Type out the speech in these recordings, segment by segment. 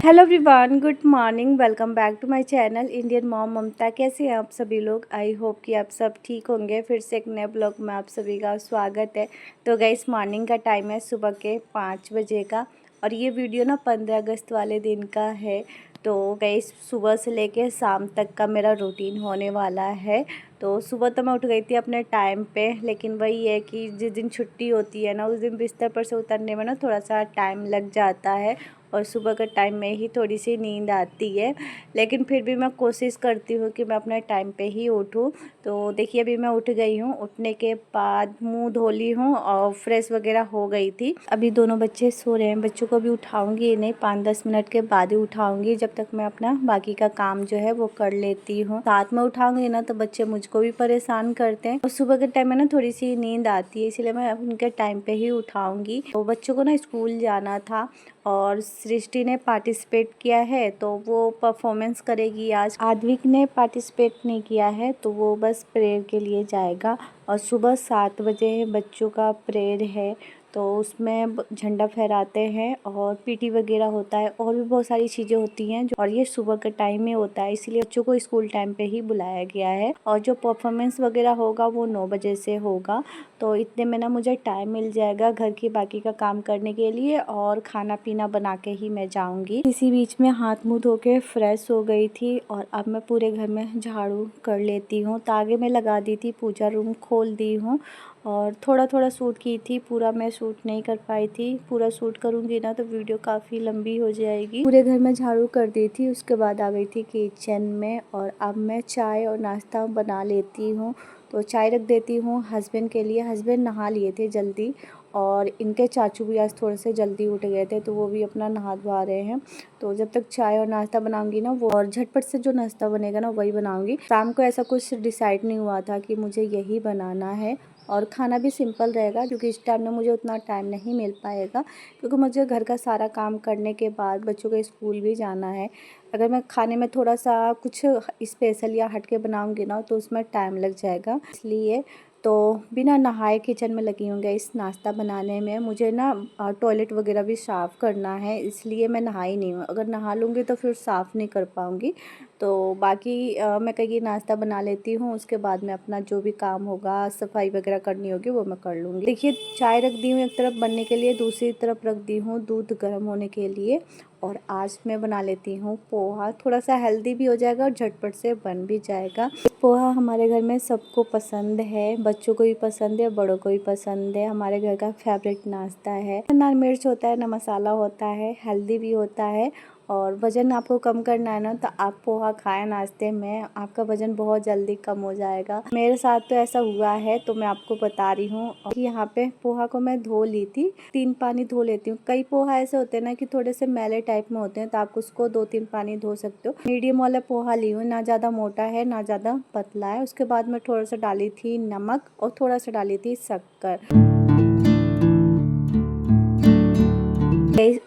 Hello everyone, good morning. Welcome back to my channel Indian mom Mamta. कैसे हैं आप सभी लोग? आई होप कि आप सब ठीक होंगे। फिर से एक नए ब्लॉग में आप सभी का स्वागत है। तो गाइस, मॉर्निंग का टाइम है सुबह के 5 बजे का, और ये वीडियो ना 15 अगस्त वाले दिन का है। तो गाइस, सुबह से लेके शाम तक का मेरा रूटीन होने वाला है। तो सुबह तो मैं उठ गई थी अपने टाइम पे, लेकिन वही है कि जिस दिन छुट्टी होती है ना, उस दिन बिस्तर पर से उतरने में ना थोड़ा सा टाइम लग जाता है, और सुबह के टाइम में ही थोड़ी सी नींद आती है। लेकिन फिर भी मैं कोशिश करती हूँ कि मैं अपने टाइम पे ही उठूँ। तो देखिए, अभी मैं उठ गई हूँ। उठने के बाद मुंह धो ली हूँ और फ्रेश वगैरह हो गई थी। अभी दोनों बच्चे सो रहे हैं। बच्चों को भी उठाऊंगी नहीं, 5-10 मिनट के बाद ही उठाऊंगी, जब तक मैं अपना बाकी का काम जो है वो कर लेती हूँ। साथ में उठाऊंगी ना तो बच्चे मुझको भी परेशान करते हैं, और सुबह के टाइम में ना थोड़ी सी नींद आती है, इसलिए मैं उनके टाइम पे ही उठाऊंगी। तो बच्चों को ना स्कूल जाना था, और सृष्टि ने पार्टिसिपेट किया है तो वो परफॉर्मेंस करेगी आज। आद्विक ने पार्टिसिपेट नहीं किया है, तो वो बस प्रेयर के लिए जाएगा। और सुबह 7 बजे बच्चों का प्रेयर है, तो उसमें झंडा फहराते हैं और पीटी वगैरह होता है, और भी बहुत सारी चीज़ें होती हैं और ये सुबह के टाइम में होता है, इसलिए बच्चों को स्कूल टाइम पे ही बुलाया गया है। और जो परफॉर्मेंस वगैरह होगा वो 9 बजे से होगा। तो इतने में ना मुझे टाइम मिल जाएगा घर की बाकी का काम करने के लिए, और खाना पीना बना के ही मैं जाऊंगी। इसी बीच में हाथ मुंह धो के फ्रेश हो गई थी, और अब मैं पूरे घर में झाड़ू कर लेती हूँ। तागे में लगा दी थी, पूजा रूम खोल दी हूँ, और थोड़ा थोड़ा शूट की थी, पूरा मैं शूट नहीं कर पाई थी। पूरा शूट करूँगी ना तो वीडियो काफ़ी लंबी हो जाएगी। पूरे घर में झाड़ू कर दी थी, उसके बाद आ गई थी किचन में, और अब मैं चाय और नाश्ता बना लेती हूँ। तो चाय रख देती हूँ हस्बैंड के लिए। हस्बैंड नहा लिए थे जल्दी, और इनके चाचू भी आज थोड़े से जल्दी उठ गए थे, तो वो भी अपना नहा धोवा रहे हैं। तो जब तक चाय और नाश्ता बनाऊंगी ना वो, और झटपट से जो नाश्ता बनेगा ना वही बनाऊंगी। शाम को ऐसा कुछ डिसाइड नहीं हुआ था कि मुझे यही बनाना है, और खाना भी सिंपल रहेगा, क्योंकि इस टाइम में मुझे उतना टाइम नहीं मिल पाएगा, क्योंकि मुझे घर का सारा काम करने के बाद बच्चों के स्कूल भी जाना है। अगर मैं खाने में थोड़ा सा कुछ स्पेशल या हट के बनाऊँगी ना तो उसमें टाइम लग जाएगा, इसलिए तो बिना नहाए किचन में लगी हूँ इस नाश्ता बनाने में। मुझे ना टॉयलेट वगैरह भी साफ़ करना है, इसलिए मैं नहाई नहीं हूँ। अगर नहा लूँगी तो फिर साफ़ नहीं कर पाऊँगी। तो बाकी मैं कहीं नाश्ता बना लेती हूँ, उसके बाद में अपना जो भी काम होगा, सफाई वगैरह करनी होगी वो मैं कर लूँगी। देखिए, चाय रख दी हूँ एक तरफ बनने के लिए, दूसरी तरफ रख दी हूँ दूध गर्म होने के लिए। और आज मैं बना लेती हूँ पोहा। थोड़ा सा हेल्दी भी हो जाएगा और झटपट से बन भी जाएगा। पोहा हमारे घर में सबको पसंद है, बच्चों को भी पसंद है, बड़ों को भी पसंद है। हमारे घर का फेवरेट नाश्ता है। ना मिर्च होता है ना मसाला होता है, हेल्दी भी होता है। और वज़न आपको कम करना है ना तो आप पोहा खाएं नाश्ते में, आपका वज़न बहुत जल्दी कम हो जाएगा। मेरे साथ तो ऐसा हुआ है, तो मैं आपको बता रही हूँ कि यहाँ पे पोहा को मैं धो ली थी। 3 पानी धो लेती हूँ। कई पोहा ऐसे होते हैं ना कि थोड़े से मैले टाइप में होते हैं, तो आप उसको 2-3 पानी धो सकते हो। मीडियम वाला पोहा ली हूँ, ना ज़्यादा मोटा है ना ज़्यादा पतला है। उसके बाद मैं थोड़ा सा डाली थी नमक, और थोड़ा सा डाली थी शक्कर।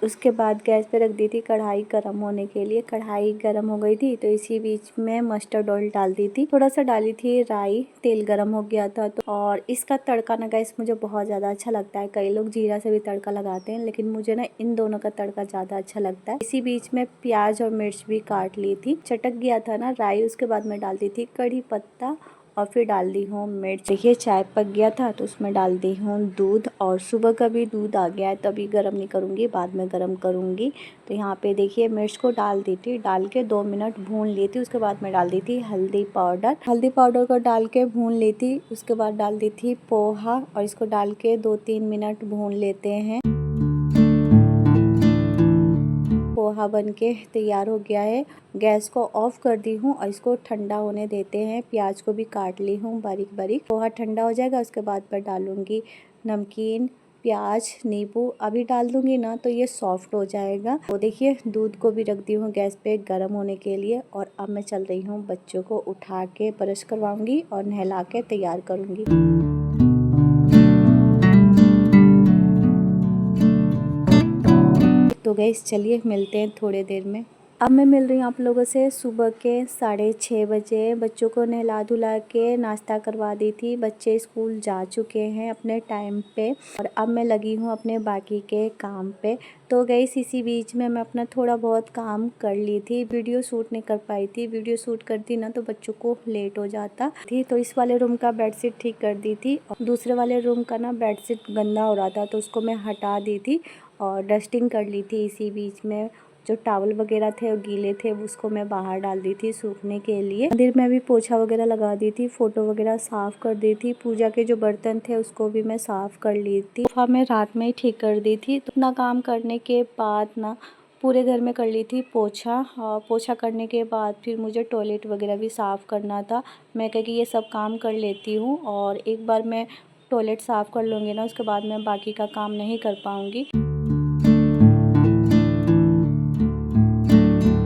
उसके बाद गैस पे रख दी थी कढ़ाई गर्म होने के लिए। कढ़ाई गर्म हो गई थी, तो इसी बीच में मस्टर्ड ऑयल डाल दी थी, थोड़ा सा डाली थी राई। तेल गर्म हो गया था तो, और इसका तड़का ना गैस मुझे बहुत ज़्यादा अच्छा लगता है। कई लोग जीरा से भी तड़का लगाते हैं, लेकिन मुझे ना इन दोनों का तड़का ज़्यादा अच्छा लगता है। इसी बीच में प्याज और मिर्च भी काट ली थी। चटक गया था ना राई, उसके बाद में डाल दी थी कड़ी पत्ता, और फिर डाल दी हूँ मिर्च। देखिए, चाय पक गया था तो उसमें डाल दी हूँ दूध, और सुबह का भी दूध आ गया है, तभी गर्म नहीं करूँगी, बाद में गर्म करूँगी। तो यहाँ पे देखिए, मिर्च को डाल दी थी, डाल के 2 मिनट भून ली थी। उसके बाद में डाल दी थी हल्दी पाउडर को डाल के भून ली थी। उसके बाद डाल दी थी पोहा, और इसको डाल के 2-3 मिनट भून लेते हैं। पोहा बनके तैयार हो गया है। गैस को ऑफ कर दी हूँ, और इसको ठंडा होने देते हैं। प्याज को भी काट ली हूँ बारीक बारीक। पोहा ठंडा हो जाएगा, उसके बाद पर डालूंगी नमकीन, प्याज, नींबू। अभी डाल दूंगी ना तो ये सॉफ्ट हो जाएगा। तो देखिए, दूध को भी रख दी हूँ गैस पे गर्म होने के लिए, और अब मैं चल रही हूँ बच्चों को उठा के ब्रश करवाऊंगी और नहला के तैयार करूँगी। तो गाइस, चलिए मिलते हैं थोड़ी देर में। अब मैं मिल रही हूँ आप लोगों से सुबह के 6:30 बजे। बच्चों को नहला धुला के नाश्ता करवा दी थी। बच्चे स्कूल जा चुके हैं अपने टाइम पे और अब मैं लगी हूँ अपने बाकी के काम पे। तो गाइस इसी बीच में मैं अपना थोड़ा बहुत काम कर ली थी। वीडियो शूट नहीं कर पाई थी। वीडियो शूट करती ना तो बच्चों को लेट हो जाता थी। तो इस वाले रूम का बेडशीट ठीक कर दी थी और दूसरे वाले रूम का ना बेडशीट गंदा हो रहा था तो उसको मैं हटा दी थी और डस्टिंग कर ली थी। इसी बीच में जो टॉवल वगैरह थे वो गीले थे उसको मैं बाहर डाल दी थी सूखने के लिए। मंदिर में भी पोछा वगैरह लगा दी थी, फोटो वगैरह साफ कर दी थी, पूजा के जो बर्तन थे उसको भी मैं साफ कर ली थी। सोफा मैं रात में ही ठीक कर दी थी। तो इतना काम करने के बाद ना पूरे घर में कर ली थी पोछा और पोछा करने के बाद फिर मुझे टॉयलेट वगैरह भी साफ़ करना था। मैं कहा कि ये सब काम कर लेती हूँ और एक बार मैं टॉयलेट साफ़ कर लूँगी ना उसके बाद मैं बाकी का काम नहीं कर पाऊँगी।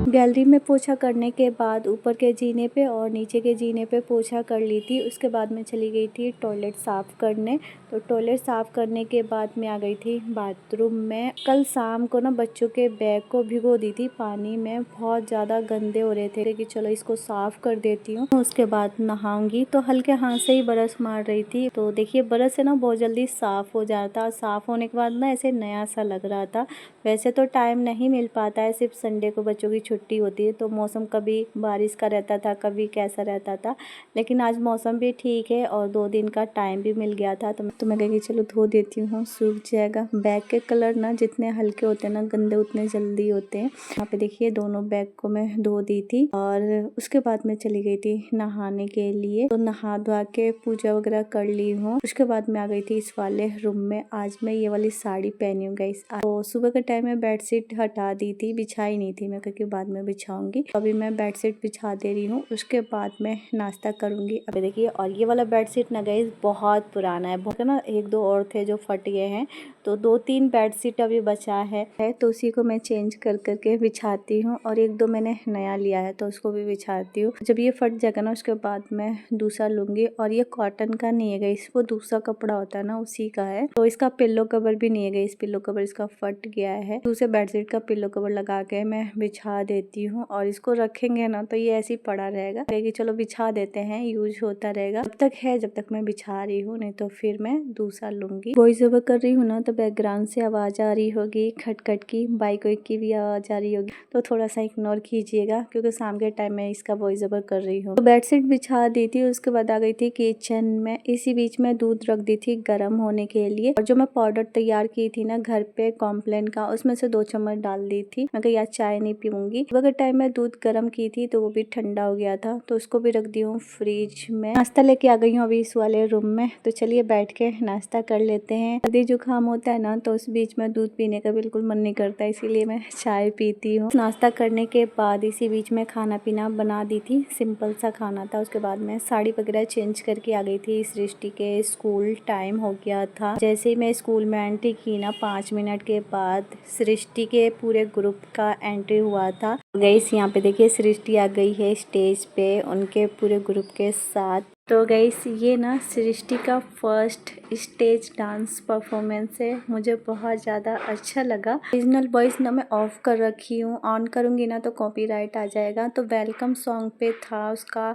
गैलरी में पोछा करने के बाद ऊपर के जीने पे और नीचे के जीने पे पोछा कर ली थी। उसके बाद मैं चली गई थी टॉयलेट साफ़ करने। तो टॉयलेट साफ़ करने के बाद मैं आ गई थी बाथरूम में। कल शाम को ना बच्चों के बैग को भिगो दी थी पानी में, बहुत ज़्यादा गंदे हो रहे थे कि चलो इसको साफ़ कर देती हूँ उसके बाद नहाऊंगी। तो हल्के हाथ से ही ब्रश मार रही थी। तो देखिए ब्रश से ना बहुत जल्दी साफ़ हो जाता। साफ़ होने के बाद ना ऐसे नया सा लग रहा था। वैसे तो टाइम नहीं मिल पाता है, सिर्फ संडे को बच्चों की छुट्टी होती है तो मौसम कभी बारिश का रहता था कभी कैसा रहता था, लेकिन आज मौसम भी ठीक है और 2 दिन का टाइम भी मिल गया था। तो मैं कही चलो धो देती हूँ, सूख जाएगा। बैग के कलर ना जितने हल्के होते हैं ना गंदे उतने जल्दी होते हैं। यहाँ पे देखिए दोनों बैग को मैं धो दी थी और उसके बाद मैं चली गई थी नहाने के लिए। तो नहा धोआ के पूजा वगैरह कर ली हूँ। उसके बाद मैं आ गई थी इस वाले रूम में। आज मैं ये वाली साड़ी पहनी हूँ गाइस। तो सुबह के टाइम में बेडशीट हटा दी थी, बिछाई नहीं थी मैं क्योंकि बाद में बिछाऊंगी। अभी मैं बेडशीट बिछा दे रही हूँ, उसके बाद मैं नाश्ता करूंगी। अभी देखिए और ये वाला बेडशीट ना गाइस बहुत पुराना है, बहुत ना 1-2 और थे जो फट गए हैं तो 2-3 बेडशीट अभी बचा है तो उसी को मैं चेंज कर करके बिछाती हूँ और 1-2 मैंने नया लिया है तो उसको भी बिछाती हूँ। जब ये फट जाएगा ना उसके बाद मैं दूसरा लूंगी। और ये कॉटन का नहीं है गाइस, वो दूसरा कपड़ा होता है ना उसी का है। तो इसका पिल्लो कवर भी नहीं है गाइस, पिल्लो कवर इसका फट गया है। दूसरे बेडशीट का पिल्लो कवर लगा के मैं बिछा देती हूँ और इसको रखेंगे ना तो ये ऐसे ही पड़ा रहेगा कि चलो बिछा देते हैं, यूज होता रहेगा। जब तक है जब तक मैं बिछा रही हूँ, नहीं तो फिर मैं दूसरा लूंगी। वॉइस ओवर कर रही हूँ ना तो बैकग्राउंड से आवाज आ रही होगी खटखट की, बाइक की भी आवाज आ रही होगी तो थोड़ा सा इग्नोर कीजिएगा क्योंकि शाम के टाइम में इसका वॉइस ओवर कर रही हूँ। तो बेडशीट बिछा दी थी, उसके बाद आ गई थी किचन में। इसी बीच में दूध रख दी थी गर्म होने के लिए और जो मैं पाउडर तैयार की थी ना घर पे कॉम्प्लेन का, उसमें से 2 चम्मच डाल दी थी। मैं कही आज चाय नहीं पीऊंगी। सुबह के टाइम में दूध गर्म की थी तो वो भी ठंडा हो गया था तो उसको भी रख दी हूँ फ्रिज में। नाश्ता लेके आ गई हूँ अभी इस वाले रूम में। तो चलिए बैठ के नाश्ता कर लेते हैं। सर्दी जुकाम होता है ना तो उस बीच में दूध पीने का बिल्कुल मन नहीं करता, इसीलिए मैं चाय पीती हूँ। नाश्ता करने के बाद इसी बीच में खाना पीना बना दी थी, सिंपल सा खाना था। उसके बाद मैं साड़ी वगैरह चेंज करके आ गई थी। सृष्टि के स्कूल टाइम हो गया था। जैसे ही मैं स्कूल में एंट्री की ना 5 मिनट के बाद सृष्टि के पूरे ग्रुप का एंट्री हुआ था। गाइस यहाँ पे देखिए सृष्टि आ गई है स्टेज पे उनके पूरे ग्रुप के साथ। तो गाइस ये ना सृष्टि का फर्स्ट स्टेज डांस परफॉर्मेंस है, मुझे बहुत ज़्यादा अच्छा लगा। ओरिजिनल वॉइस ना मैं ऑफ कर रखी हूँ, ऑन करूँगी ना तो कॉपीराइट आ जाएगा। तो वेलकम सॉन्ग पे था उसका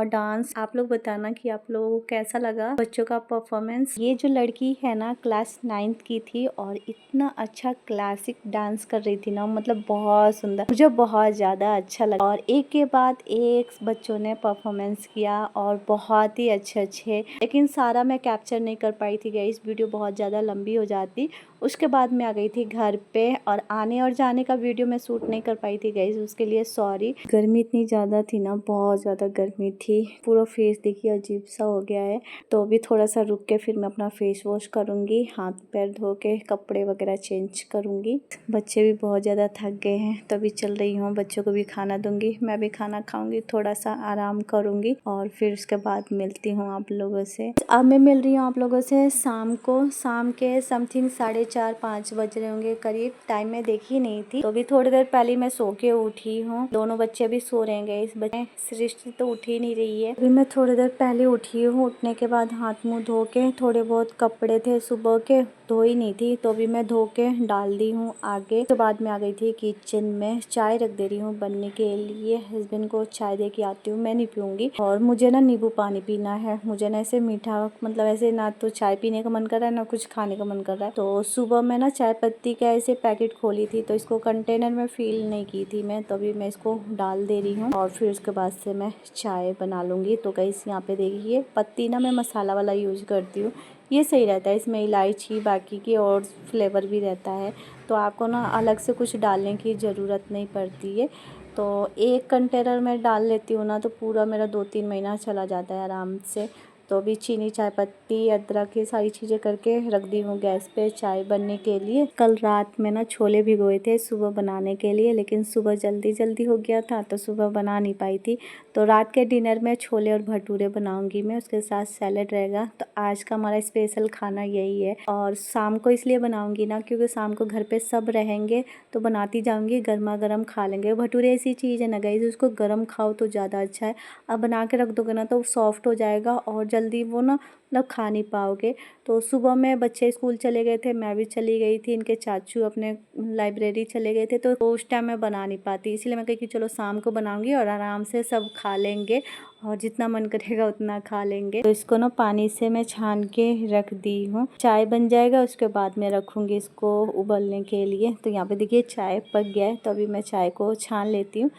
डांस। आप लोग बताना कि आप लोगों को कैसा लगा बच्चों का परफॉर्मेंस। ये जो लड़की है ना क्लास 9th की थी और इतना अच्छा क्लासिक डांस कर रही थी ना, मतलब बहुत सुंदर, मुझे बहुत ज़्यादा अच्छा लगा। और एक के बाद एक बच्चों ने परफॉर्मेंस किया और बहुत ही अच्छे, लेकिन सारा मैं कैप्चर नहीं कर पाई थी गाइस, वीडियो बहुत ज़्यादा लंबी हो जाती। उसके बाद मैं आ गई थी घर पे और आने और जाने का वीडियो मैं शूट नहीं कर पाई थी गाइस, उसके लिए सॉरी। गर्मी इतनी ज़्यादा थी ना, बहुत ज़्यादा गर्मी थी, पूरा फेस देखिए अजीब सा हो गया है। तो अभी थोड़ा सा रुक के फिर मैं अपना फेस वॉश करूँगी, हाथ पैर धो के कपड़े वगैरह चेंज करूँगी। बच्चे भी बहुत ज़्यादा थक गए हैं तो अभी चल रही हूँ, बच्चों को भी खाना दूंगी, मैं भी खाना खाऊंगी, थोड़ा सा आराम करूँगी और फिर उसके बाद मिलती हूँ आप लोगों से। अब मैं मिल रही हूँ आप लोगों से शाम को, शाम के समथिंग 4:30-5 बज रहे होंगे करीब, टाइम में देखी नहीं थी। तो अभी थोड़ी देर पहले मैं सो के उठी हूँ, दोनों बच्चे भी सो रहेंगे। इस बच्चे सृष्टि तो उठी नहीं रही है। अभी मैं थोड़ी देर पहले उठी हूँ, उठने के बाद हाथ मुंह धो के, थोड़े बहुत कपड़े थे सुबह के धो ही नहीं थी तो अभी मैं धो के डाल दी हूँ आगे। तो बाद में आ गई थी किचन में, चाय रख दे रही हूँ बनने के लिए। हस्बैंड को चाय दे के आती हूँ, मैं नहीं पीऊँगी। और मुझे ना नींबू पानी पीना है। मुझे ना ऐसे मीठा मतलब ऐसे ना तो चाय पीने का मन कर रहा है ना कुछ खाने का मन कर रहा है। तो सुबह मैं ना चाय पत्ती का ऐसे पैकेट खोली थी, तो इसको कंटेनर में फिल नहीं की थी मैं, तभी मैं इसको डाल दे रही हूँ और फिर उसके बाद से मैं चाय बना लूँगी। तो गाइस यहाँ पे देखिए पत्ती ना मैं मसाला वाला यूज़ करती हूँ, ये सही रहता है। इसमें इलायची बाकी की और फ्लेवर भी रहता है, तो आपको ना अलग से कुछ डालने की ज़रूरत नहीं पड़ती है। तो एक कंटेनर में डाल लेती हूँ ना, तो पूरा मेरा 2-3 महीना चला जाता है आराम से। तो अभी चीनी, चाय पत्ती, अदरक ये सारी चीज़ें करके रख दी हूँ गैस पे चाय बनने के लिए। कल रात में ना छोले भिगोए थे सुबह बनाने के लिए, लेकिन सुबह जल्दी हो गया था तो सुबह बना नहीं पाई थी। तो रात के डिनर में छोले और भटूरे बनाऊंगी मैं, उसके साथ सैलेड रहेगा। तो आज का हमारा स्पेशल खाना यही है। और शाम को इसलिए बनाऊंगी ना क्योंकि शाम को घर पे सब रहेंगे, तो बनाती जाऊंगी, गर्मा गर्म खा लेंगे। भटूरे ऐसी चीज़ है ना गाइस, उसको गर्म खाओ तो ज़्यादा अच्छा है। अब बना के रख दोगे ना तो सॉफ्ट हो जाएगा और जल्दी वो ना मतलब खा नहीं पाओगे। तो सुबह में बच्चे स्कूल चले गए थे, मैं भी चली गई थी, इनके चाचू अपने लाइब्रेरी चले गए थे, तो उस टाइम मैं बना नहीं पाती। इसलिए मैं कही कि चलो शाम को बनाऊंगी और आराम से सब खा लेंगे और जितना मन करेगा उतना खा लेंगे। तो इसको ना पानी से मैं छान के रख दी हूँ, चाय बन जाएगा उसके बाद मैं रखूँगी इसको उबलने के लिए। तो यहाँ पे देखिए चाय पक गया है, तो अभी मैं चाय को छान लेती हूँ।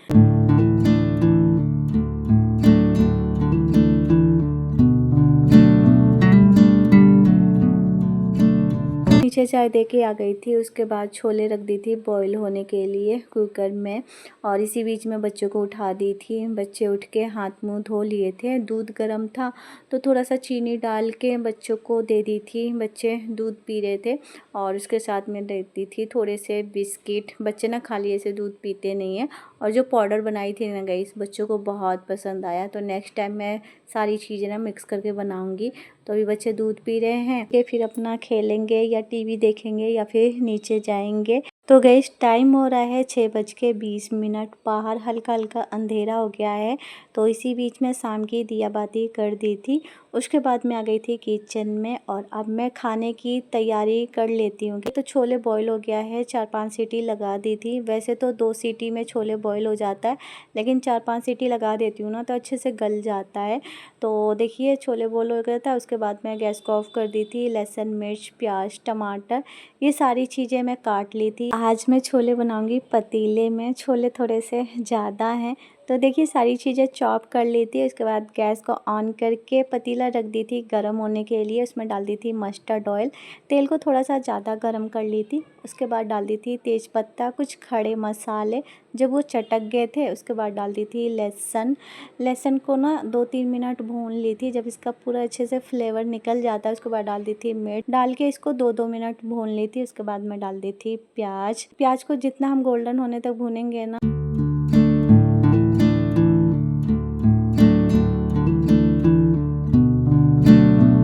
नीचे चाय दे के आ गई थी, उसके बाद छोले रख दी थी बॉईल होने के लिए कुकर में। और इसी बीच में बच्चों को उठा दी थी। बच्चे उठ के हाथ मुंह धो लिए थे, दूध गर्म था तो थोड़ा सा चीनी डाल के बच्चों को दे दी थी। बच्चे दूध पी रहे थे और उसके साथ में दे दी थी थोड़े से बिस्किट। बच्चे ना खाली ऐसे दूध पीते नहीं हैं। और जो पाउडर बनाई थी ना गाइस, बच्चों को बहुत पसंद आया। तो नेक्स्ट टाइम मैं सारी चीज़ें ना मिक्स करके बनाऊँगी। तो अभी बच्चे दूध पी रहे हैं कि फिर अपना खेलेंगे या टीवी देखेंगे या फिर नीचे जाएंगे। तो गाइस टाइम हो रहा है 6:20, बाहर हल्का हल्का अंधेरा हो गया है। तो इसी बीच में शाम की दिया बाती कर दी थी। उसके बाद मैं आ गई थी किचन में और अब मैं खाने की तैयारी कर लेती हूँ। तो छोले बॉईल हो गया है, 4-5 सीटी लगा दी थी। वैसे तो 2 सीटी में छोले बॉईल हो जाता है, लेकिन 4-5 सीटी लगा देती हूँ ना तो अच्छे से गल जाता है। तो देखिए छोले बॉईल हो गया था, उसके बाद मैं गैस को ऑफ कर दी थी। लहसुन, मिर्च, प्याज, टमाटर ये सारी चीज़ें मैं काट ली थी। आज मैं छोले बनाऊंगी पतीले में, छोले थोड़े से ज़्यादा हैं तो देखिए सारी चीज़ें चॉप कर ली थी। उसके बाद गैस को ऑन करके पतीला रख दी थी गरम होने के लिए। उसमें डाल दी थी मस्टर्ड ऑयल, तेल को थोड़ा सा ज़्यादा गरम कर ली थी। उसके बाद डाल दी थी तेज़पत्ता, कुछ खड़े मसाले। जब वो चटक गए थे उसके बाद डाल दी थी लहसुन को ना 2-3 मिनट भून ली थी। जब इसका पूरा अच्छे से फ्लेवर निकल जाता है उसके बाद डाल दी थी मिर्च, डाल के इसको 2-2 मिनट भून ली थी। उसके बाद मैं डाल दी थी प्याज को जितना हम गोल्डन होने तक भूनेंगे ना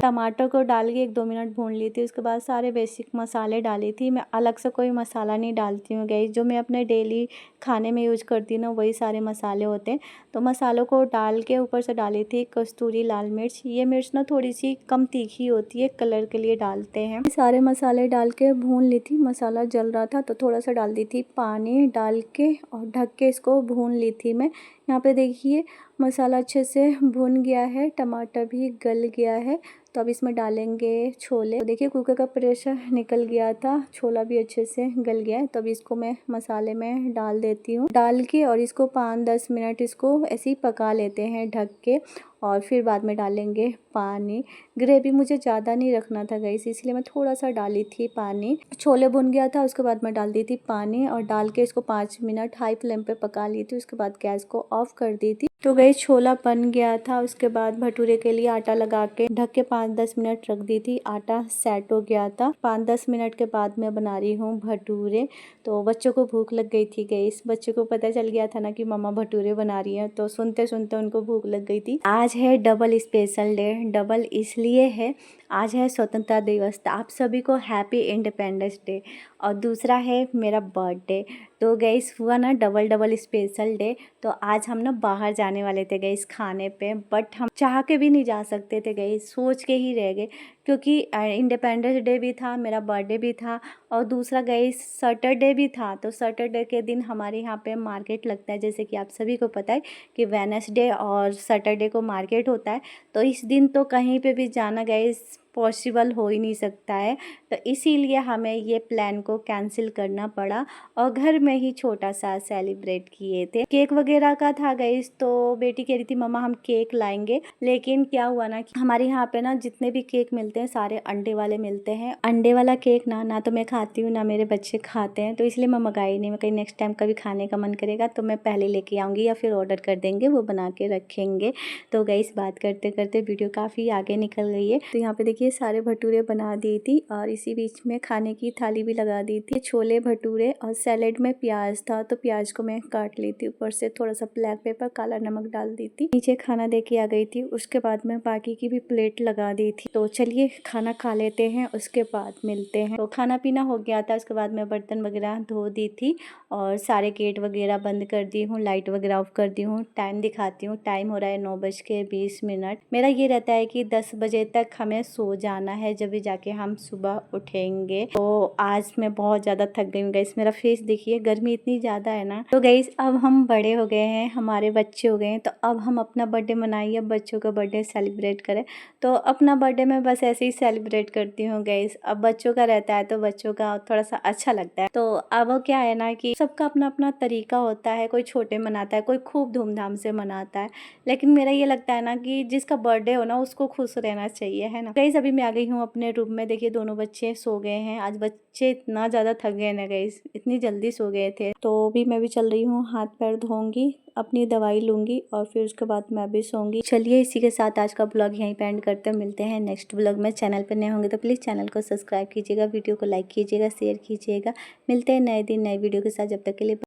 टमाटर को डाल के 1-2 मिनट भून ली थी। उसके बाद सारे बेसिक मसाले डाली थी। मैं अलग से कोई मसाला नहीं डालती हूँ गाइस, जो मैं अपने डेली खाने में यूज करती हूँ ना वही सारे मसाले होते हैं। तो मसालों को डाल के ऊपर से डाली थी कस्तूरी लाल मिर्च। ये मिर्च ना थोड़ी सी कम तीखी होती है, कलर के लिए डालते हैं। सारे मसाले डाल के भून ली थी। मसाला जल रहा था तो थोड़ा सा डाल दी थी पानी, डाल के और ढक के इसको भून ली थी मैं। यहाँ पे देखिए मसाला अच्छे से भुन गया है, टमाटर भी गल गया है। तो अब इसमें डालेंगे छोले। तो देखिए कुकर का प्रेशर निकल गया था, छोला भी अच्छे से गल गया है। तो अब इसको मैं मसाले में डाल देती हूँ, डाल के और इसको 5-10 मिनट इसको ऐसे ही पका लेते हैं ढक के। और फिर बाद में डालेंगे पानी। ग्रेवी मुझे ज़्यादा नहीं रखना था गाइस, इसलिए मैं थोड़ा सा डाली थी पानी। छोले भुन गया था उसके बाद मैं डाल दी थी पानी और डाल के इसको 5 मिनट हाई फ्लेम पे पका ली थी। उसके बाद गैस को ऑफ कर दी थी। तो गाइस छोला बन गया था। उसके बाद भटूरे के लिए आटा लगा के ढक के 5-10 मिनट रख दी थी। आटा सेट हो गया था। 5-10 मिनट के बाद मैं बना रही हूँ भटूरे। तो बच्चों को भूख लग गई थी गाइस, बच्चों को पता चल गया था ना कि मम्मा भटूरे बना रही हैं, तो सुनते सुनते उनको भूख लग गई थी। आज है डबल स्पेशल डे। डबल इसलिए है, आज है स्वतंत्रता दिवस, तो आप सभी को हैप्पी इंडिपेंडेंस डे। और दूसरा है मेरा बर्थडे। तो गैस हुआ ना डबल डबल स्पेशल डे। तो आज हम ना बाहर जाने वाले थे गैस खाने पे, बट हम चाह के भी नहीं जा सकते थे गैस, सोच के ही रह गए, क्योंकि इंडिपेंडेंस डे भी था, मेरा बर्थडे भी था, और दूसरा गैस सैटरडे भी था। तो सैटरडे के दिन हमारे यहाँ पे मार्केट लगता है, जैसे कि आप सभी को पता है कि वेडनेसडे और सैटरडे को मार्केट होता है। तो इस दिन तो कहीं पे भी जाना गैस पॉसिबल हो ही नहीं सकता है। तो इसीलिए हमें ये प्लान को कैंसिल करना पड़ा और घर में ही छोटा सा सेलिब्रेट किए थे। केक वगैरह का था गैस, तो बेटी कह रही थी मम्मा हम केक लाएंगे, लेकिन क्या हुआ ना कि हमारे यहाँ पे ना जितने भी केक मिलते हैं सारे अंडे वाले मिलते हैं। अंडे वाला केक ना तो मैं खाती हूँ ना मेरे बच्चे खाते हैं, तो इसलिए मैं मंगाई नहीं। मैं कहीं नेक्स्ट टाइम कभी खाने का मन करेगा तो मैं पहले लेके आऊँगी या फिर ऑर्डर कर देंगे, वो बना के रखेंगे। तो गैस बात करते करते वीडियो काफ़ी आगे निकल गई है। तो यहाँ पे देखिए सारे भटूरे बना दी थी और इसी बीच में खाने की थाली भी लगा दी थी। छोले भटूरे और सैलेड में प्याज था, तो प्याज को मैं काट ली थी, ऊपर से थोड़ा सा ब्लैक पेपर काला नमक डाल दी थी। नीचे खाना दे के आ गई थी, उसके बाद में बाकी की भी प्लेट लगा दी थी। तो चलिए खाना खा लेते हैं, उसके बाद मिलते हैं। तो खाना पीना हो गया था, उसके बाद मैं बर्तन वगैरह धो दी थी और सारे गेट वगैरह बंद कर दी हूँ, लाइट वगैरह ऑफ कर दी हूँ। टाइम दिखाती हूँ, टाइम हो रहा है 9:20। मेरा ये रहता है कि 10 बजे तक हमें सो जाना है, जब भी जाके हम सुबह उठेंगे। तो आज मैं बहुत ज़्यादा थक गई हूँ गैस, मेरा फेस देखिए, गर्मी इतनी ज़्यादा है ना। तो गैस अब हम बड़े हो गए हैं, हमारे बच्चे हो गए हैं, तो अब हम अपना बर्थडे मनाइए, अब बच्चों का बर्थडे सेलिब्रेट करें। तो अपना बर्थडे मैं बस ऐसे ही सेलिब्रेट करती हूँ गैस। अब बच्चों का रहता है तो बच्चों का थोड़ा सा अच्छा लगता है। तो अब क्या है ना कि सबका अपना अपना तरीका होता है, कोई छोटे मनाता है, कोई खूब धूमधाम से मनाता है, लेकिन मेरा ये लगता है ना कि जिसका बर्थडे हो ना उसको खुश रहना चाहिए, है ना। गैस अभी मैं आ गई हूँ अपने रूम में, देखिए दोनों बच्चे सो गए हैं। आज बच्चे इतना ज़्यादा थक गए ना गैस, इतनी जल्दी सो गए थे। तो अभी मैं भी चल रही हूँ, हाथ पैर धोऊंगी, अपनी दवाई लूँगी और फिर उसके बाद मैं भी सोऊंगी। चलिए इसी के साथ आज का ब्लॉग यहीं पे एंड करते हैं, मिलते हैं नेक्स्ट ब्लॉग में। चैनल पर नए होंगे तो प्लीज़ चैनल को सब्सक्राइब कीजिएगा, वीडियो को लाइक कीजिएगा, शेयर कीजिएगा। मिलते हैं नए दिन नए वीडियो के साथ, जब तक के लिए